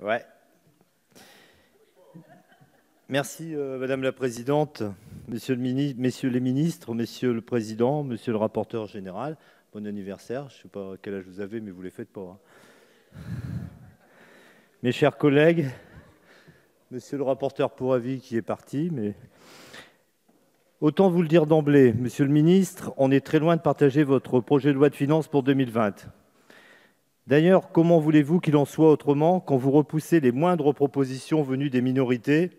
Ouais. Merci, Madame la Présidente, Messieurs les ministres, Monsieur le Président, Monsieur le rapporteur général. Bon anniversaire. Je ne sais pas quel âge vous avez, mais vous ne les faites pas. Mes chers collègues, Monsieur le rapporteur pour avis qui est parti, mais autant vous le dire d'emblée, Monsieur le ministre, on est très loin de partager votre projet de loi de finances pour 2020. D'ailleurs, comment voulez-vous qu'il en soit autrement quand vous repoussez les moindres propositions venues des minorités?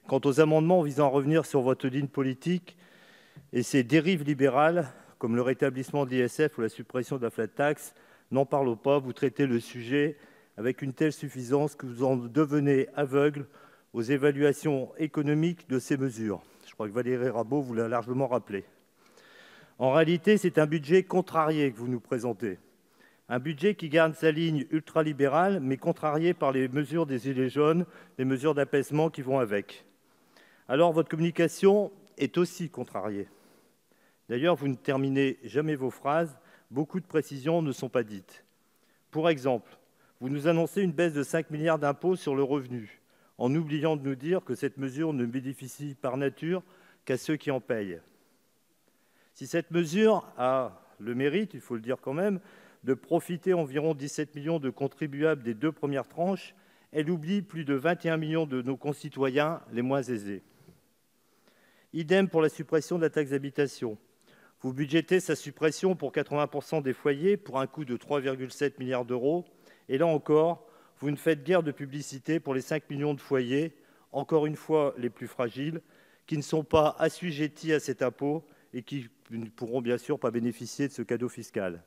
Quant aux amendements visant à revenir sur votre ligne politique et ses dérives libérales, comme le rétablissement de l'ISF ou la suppression de la flat tax, n'en parlons pas, vous traitez le sujet avec une telle suffisance que vous en devenez aveugle aux évaluations économiques de ces mesures. Je crois que Valérie Rabault vous l'a largement rappelé. En réalité, c'est un budget contrarié que vous nous présentez. Un budget qui garde sa ligne ultralibérale, mais contrarié par les mesures des Gilets jaunes, les mesures d'apaisement qui vont avec. Alors, votre communication est aussi contrariée. D'ailleurs, vous ne terminez jamais vos phrases, beaucoup de précisions ne sont pas dites. Pour exemple, vous nous annoncez une baisse de 5 milliards d'impôts sur le revenu, en oubliant de nous dire que cette mesure ne bénéficie par nature qu'à ceux qui en payent. Si cette mesure a le mérite, il faut le dire quand même, de profiter environ 17 millions de contribuables des 2 premières tranches, elle oublie plus de 21 millions de nos concitoyens les moins aisés. Idem pour la suppression de la taxe d'habitation. Vous budgétez sa suppression pour 80% des foyers pour un coût de 3,7 milliards d'euros. Et là encore, vous ne faites guère de publicité pour les 5 millions de foyers, encore une fois les plus fragiles, qui ne sont pas assujettis à cet impôt et qui ne pourront bien sûr pas bénéficier de ce cadeau fiscal.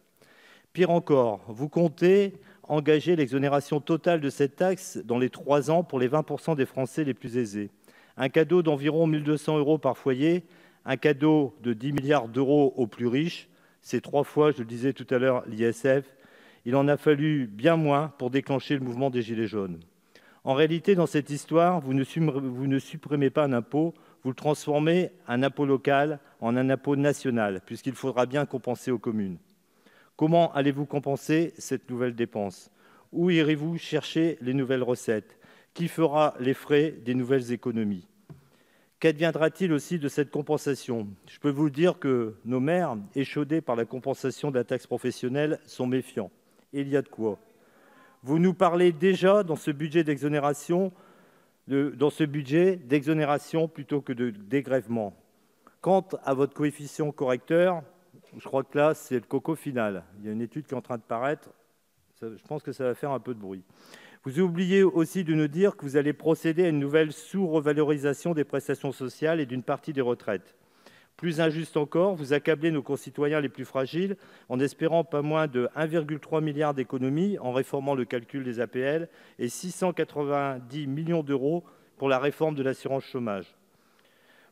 Pire encore, vous comptez engager l'exonération totale de cette taxe dans les 3 ans pour les 20% des Français les plus aisés. Un cadeau d'environ 1 200 € par foyer, un cadeau de 10 milliards d'euros aux plus riches, c'est 3 fois, je le disais tout à l'heure, l'ISF. Il en a fallu bien moins pour déclencher le mouvement des Gilets jaunes. En réalité, dans cette histoire, vous ne supprimez pas un impôt, vous le transformez, un impôt local, en un impôt national, puisqu'il faudra bien compenser aux communes. Comment allez-vous compenser cette nouvelle dépense? Où irez-vous chercher les nouvelles recettes? Qui fera les frais des nouvelles économies? Qu'adviendra-t-il aussi de cette compensation? Je peux vous dire que nos maires, échaudés par la compensation de la taxe professionnelle, sont méfiants. Et il y a de quoi. Vous nous parlez déjà dans ce budget d'exonération plutôt que de dégrèvement. Quant à votre coefficient correcteur, je crois que là, c'est le coco final. Il y a une étude qui est en train de paraître. Je pense que ça va faire un peu de bruit. Vous oubliez aussi de nous dire que vous allez procéder à une nouvelle sous-revalorisation des prestations sociales et d'une partie des retraites. Plus injuste encore, vous accablez nos concitoyens les plus fragiles en espérant pas moins de 1,3 milliard d'économies en réformant le calcul des APL et 690 millions d'euros pour la réforme de l'assurance chômage.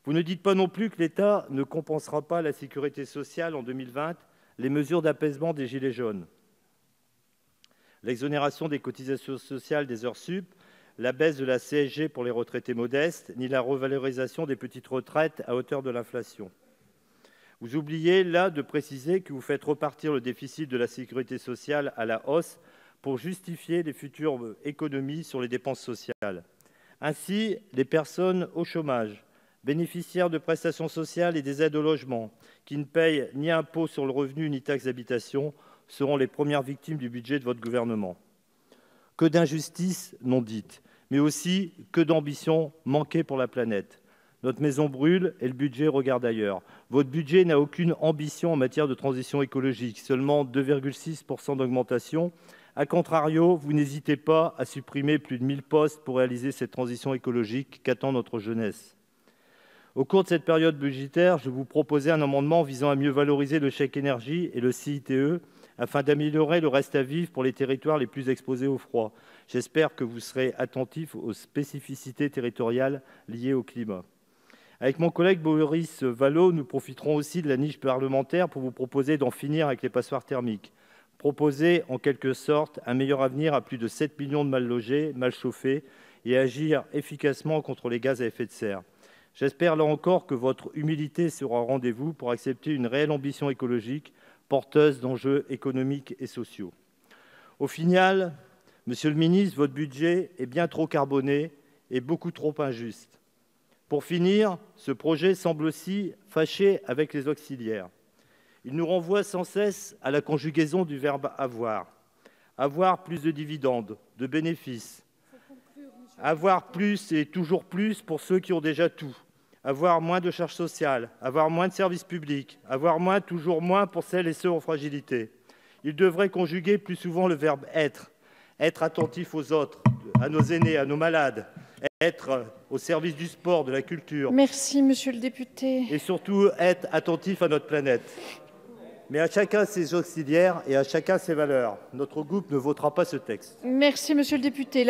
Vous ne dites pas non plus que l'État ne compensera pas la sécurité sociale en 2020, les mesures d'apaisement des Gilets jaunes. L'exonération des cotisations sociales des heures sup, la baisse de la CSG pour les retraités modestes, ni la revalorisation des petites retraites à hauteur de l'inflation. Vous oubliez là de préciser que vous faites repartir le déficit de la sécurité sociale à la hausse pour justifier les futures économies sur les dépenses sociales. Ainsi, les personnes au chômage, bénéficiaires de prestations sociales et des aides au logement, qui ne payent ni impôt sur le revenu ni taxe d'habitation, seront les premières victimes du budget de votre gouvernement. Que d'injustice non dite, mais aussi que d'ambition manquée pour la planète. Notre maison brûle et le budget regarde ailleurs. Votre budget n'a aucune ambition en matière de transition écologique, seulement 2,6% d'augmentation. A contrario, vous n'hésitez pas à supprimer plus de 1000 postes pour réaliser cette transition écologique qu'attend notre jeunesse. Au cours de cette période budgétaire, je vous proposais un amendement visant à mieux valoriser le chèque énergie et le CITE, afin d'améliorer le reste à vivre pour les territoires les plus exposés au froid. J'espère que vous serez attentifs aux spécificités territoriales liées au climat. Avec mon collègue Boris Vallaud, nous profiterons aussi de la niche parlementaire pour vous proposer d'en finir avec les passoires thermiques. Proposer, en quelque sorte, un meilleur avenir à plus de 7 millions de mal logés, mal chauffés, et agir efficacement contre les gaz à effet de serre. J'espère là encore que votre humilité sera au rendez-vous pour accepter une réelle ambition écologique, porteuse d'enjeux économiques et sociaux. Au final, Monsieur le ministre, votre budget est bien trop carboné et beaucoup trop injuste. Pour finir, ce projet semble aussi fâché avec les auxiliaires. Il nous renvoie sans cesse à la conjugaison du verbe « avoir ». Avoir plus de dividendes, de bénéfices. Avoir plus et toujours plus pour ceux qui ont déjà tout. Avoir moins de charges sociales, avoir moins de services publics, avoir moins, toujours moins pour celles et ceux en fragilité. Il devrait conjuguer plus souvent le verbe « être ». Être attentif aux autres, à nos aînés, à nos malades. Être au service du sport, de la culture. Merci, monsieur le député. Et surtout, être attentif à notre planète. Mais à chacun ses auxiliaires et à chacun ses valeurs. Notre groupe ne votera pas ce texte. Merci, monsieur le député.